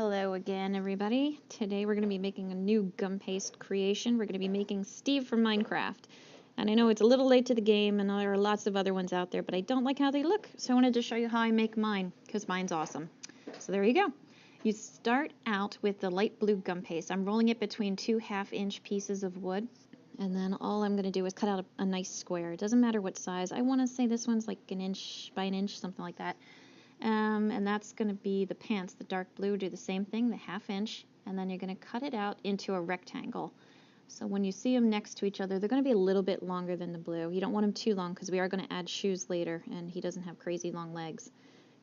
Hello again, everybody. Today we're going to be making a new gum paste creation. We're going to be making Steve from Minecraft. And I know it's a little late to the game, and there are lots of other ones out there, but I don't like how they look, so I wanted to show you how I make mine, because mine's awesome. So there you go. You start out with the light blue gum paste. I'm rolling it between two 1/2-inch pieces of wood, and then all I'm going to do is cut out a nice square. It doesn't matter what size. I want to say this one's like 1" by 1", something like that. And that's going to be the pants, the dark blue. Do the same thing, the 1/2 inch, and then you're going to cut it out into a rectangle. So when you see them next to each other, they're going to be a little bit longer than the blue. You don't want them too long because we are going to add shoes later, and he doesn't have crazy long legs.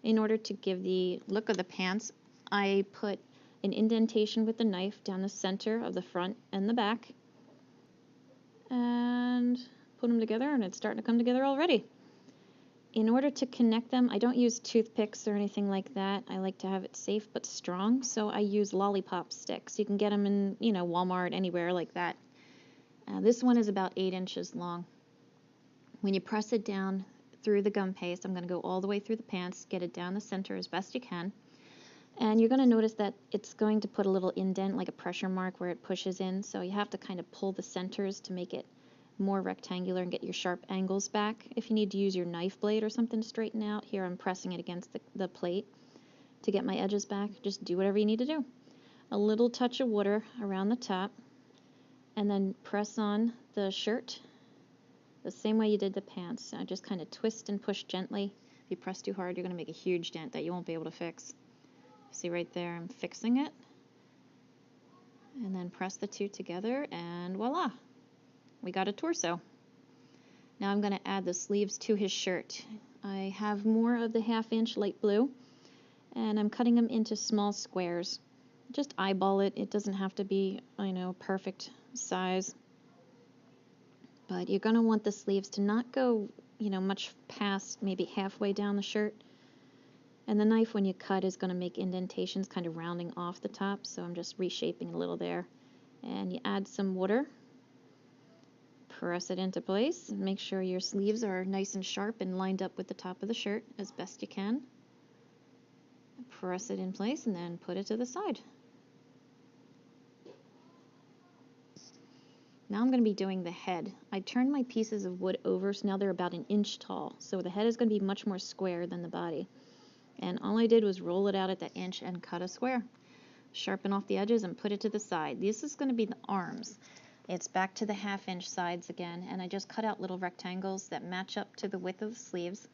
In order to give the look of the pants, I put an indentation with the knife down the center of the front and the back, and put them together, and it's starting to come together already. In order to connect them, I don't use toothpicks or anything like that. I like to have it safe but strong, so I use lollipop sticks. You can get them in, Walmart, anywhere like that. This one is about 8 inches long. When you press it down through the gum paste, I'm going to go all the way through the pants, get it down the center as best you can. And you're going to notice that it's going to put a little indent, like a pressure mark where it pushes in, so you have to kind of pull the centers to make it more rectangular and get your sharp angles back. If you need to use your knife blade or something to straighten out, here I'm pressing it against the plate to get my edges back. Just do whatever you need to do. A little touch of water around the top, and then press on the shirt the same way you did the pants. Just kind of twist and push gently. If you press too hard, you're going to make a huge dent that you won't be able to fix. See right there, I'm fixing it. And then press the two together, and voila! We got a torso. Now I'm going to add the sleeves to his shirt. I have more of the 1/2 inch light blue, and I'm cutting them into small squares. Just eyeball it. It doesn't have to be, perfect size. But you're going to want the sleeves to not go, much past maybe halfway down the shirt. And the knife, when you cut, is going to make indentations, kind of rounding off the top, so I'm just reshaping a little there. And you add some water. Press it into place. Make sure your sleeves are nice and sharp and lined up with the top of the shirt as best you can. Press it in place and then put it to the side. Now I'm going to be doing the head. I turned my pieces of wood over, so now they're about 1 inch tall. So the head is going to be much more square than the body. And all I did was roll it out at that inch and cut a square. Sharpen off the edges and put it to the side. This is going to be the arms. It's back to the 1/2 inch sides again, and I just cut out little rectangles that match up to the width of the sleeves.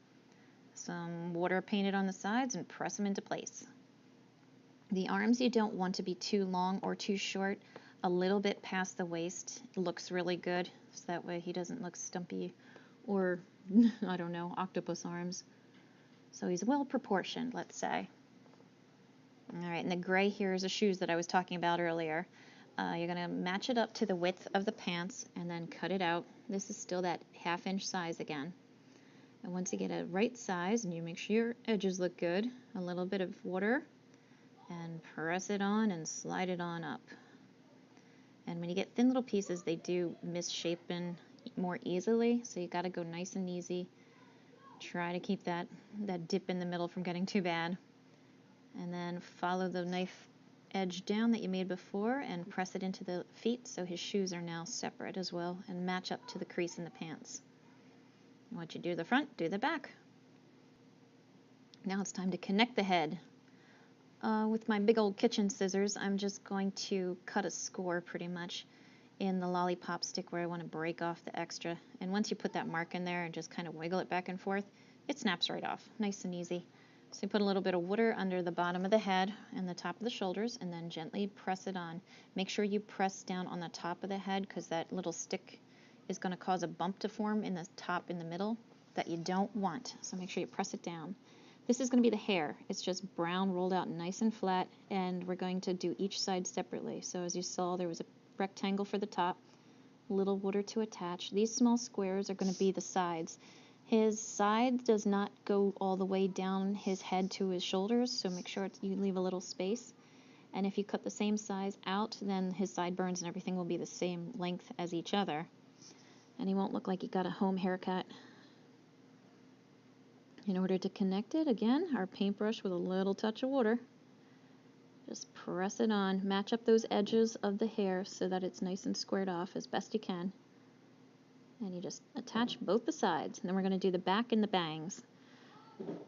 Some water painted on the sides and press them into place. The arms you don't want to be too long or too short. A little bit past the waist looks really good, so that way he doesn't look stumpy or, I don't know, octopus arms. So he's well proportioned, let's say. Alright, and the gray here is the shoes that I was talking about earlier. You're going to match it up to the width of the pants and then cut it out. This is still that 1/2 inch size again. And once you get a right size and you make sure your edges look good, a little bit of water and press it on and slide it on up. And when you get thin little pieces, they do misshapen more easily, so you got to go nice and easy. Try to keep that dip in the middle from getting too bad. And then follow the knife edge down that you made before and press it into the feet, so his shoes are now separate as well and match up to the crease in the pants. Once you do the front, do the back. Now it's time to connect the head. With my big old kitchen scissors, I'm just going to cut a score pretty much in the lollipop stick where I want to break off the extra. And once you put that mark in there and just kind of wiggle it back and forth, it snaps right off, nice and easy. So you put a little bit of water under the bottom of the head and the top of the shoulders, and then gently press it on. Make sure you press down on the top of the head, because that little stick is going to cause a bump to form in the top in the middle that you don't want. So make sure you press it down. This is going to be the hair. It's just brown, rolled out nice and flat, and we're going to do each side separately. So as you saw, there was a rectangle for the top, a little water to attach. These small squares are going to be the sides. His side does not go all the way down his head to his shoulders, so make sure you leave a little space. And if you cut the same size out, then his sideburns and everything will be the same length as each other. And he won't look like he got a home haircut. In order to connect it, again, our paintbrush with a little touch of water. Just press it on. Match up those edges of the hair so that it's nice and squared off as best you can. And you just attach both the sides. And then we're going to do the back and the bangs.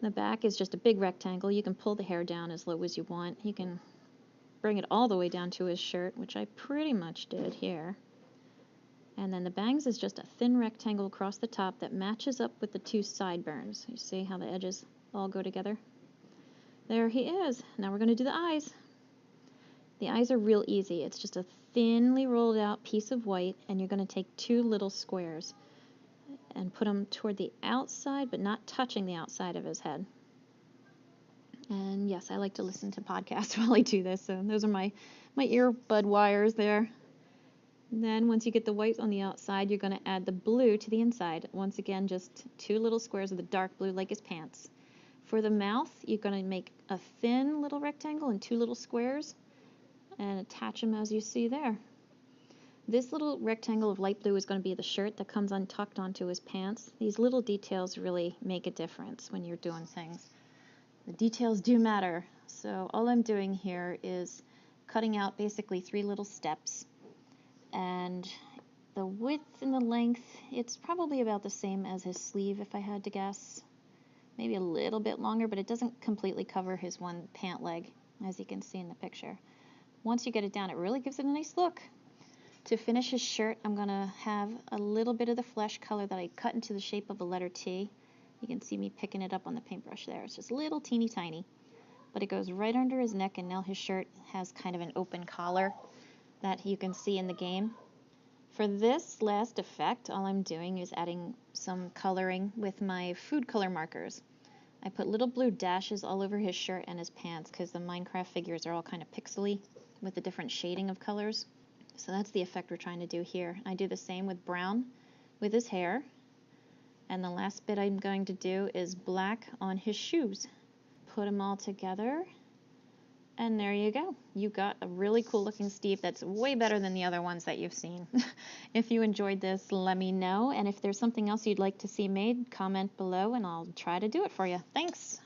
The back is just a big rectangle. You can pull the hair down as low as you want. You can bring it all the way down to his shirt, which I pretty much did here. And then the bangs is just a thin rectangle across the top that matches up with the two sideburns. You see how the edges all go together? There he is. Now we're going to do the eyes. The eyes are real easy. It's just a thinly rolled out piece of white, and you're going to take two little squares and put them toward the outside, but not touching the outside of his head. And yes, I like to listen to podcasts while I do this, so those are my earbud wires there. Then once you get the white on the outside, you're going to add the blue to the inside. Once again, just two little squares of the dark blue like his pants. For the mouth, you're going to make a thin little rectangle and two little squares and attach them as you see there. This little rectangle of light blue is going to be the shirt that comes untucked onto his pants. These little details really make a difference when you're doing things. The details do matter. So all I'm doing here is cutting out basically 3 little steps. And the width and the length, it's probably about the same as his sleeve if I had to guess. Maybe a little bit longer, but it doesn't completely cover his one pant leg, as you can see in the picture. Once you get it down, it really gives it a nice look. To finish his shirt, I'm going to have a little bit of the flesh color that I cut into the shape of a letter T. You can see me picking it up on the paintbrush there. It's just little teeny tiny. But it goes right under his neck, and now his shirt has kind of an open collar that you can see in the game. For this last effect, all I'm doing is adding some coloring with my food color markers. I put little blue dashes all over his shirt and his pants because the Minecraft figures are all kind of pixely with the different shading of colors. So that's the effect we're trying to do here. I do the same with brown with his hair. And the last bit I'm going to do is black on his shoes. Put them all together. And there you go. You got a really cool looking Steve that's way better than the other ones that you've seen. If you enjoyed this, let me know. And if there's something else you'd like to see made, comment below and I'll try to do it for you. Thanks.